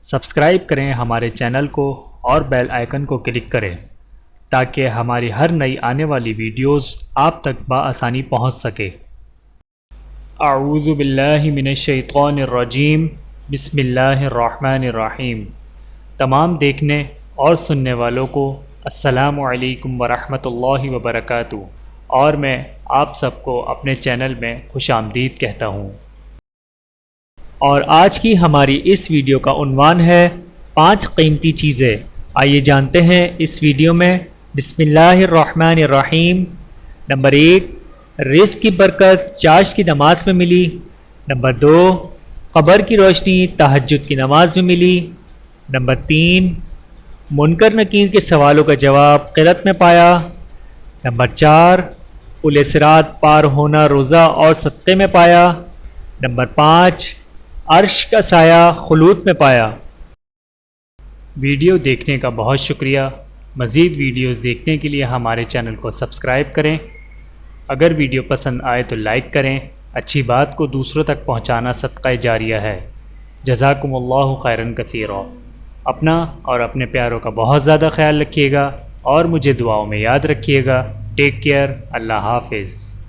Subscribe کریں ہمارے channel کو اور بیل آئیکن کو کلک کریں تاکہ ہماری ہر نئی آنے والی ویڈیوز آپ تک بآسانی پہنچ سکے۔ اعوذ باللہ من الشیطان الرجیم، بسم اللہ الرحمن الرحیم۔ تمام دیکھنے اور سننے والوں کو السلام علیکم ورحمۃ اللہ وبرکاتہ، اور میں آپ سب کو اپنے چینل میں خوش آمدید کہتا ہوں۔ اور آج کی ہماری اس ویڈیو کا عنوان ہے 5 قیمتی چیزیں۔ آئیے جانتے ہیں اس ویڈیو میں۔ بسم اللہ الرحمن الرحیم۔ نمبر 1، رزق کی برکت چاشت کی نماز میں ملی۔ نمبر 2، قبر کی روشنی تہجد کی نماز میں ملی۔ نمبر 3، منکر نکیر کے سوالوں کا جواب قرأت میں پایا۔ نمبر 4، پل صراط پار ہونا روزہ اور صدقے میں پایا۔ نمبر 5، عرش کا سایہ خلوت میں پایا۔ ویڈیو دیکھنے کا بہت شکریہ۔ مزید ویڈیوز دیکھنے کے لیے ہمارے چینل کو سبسکرائب کریں۔ اگر ویڈیو پسند آئے تو لائک کریں۔ اچھی بات کو دوسروں تک پہنچانا صدقہ جاریہ ہے۔ جزاکم اللہ خیرا کثیرا۔ اپنا اور اپنے پیاروں کا بہت زیادہ خیال رکھیے گا اور مجھے دعاؤں میں یاد رکھیے گا۔ Take care. اللہ حافظ۔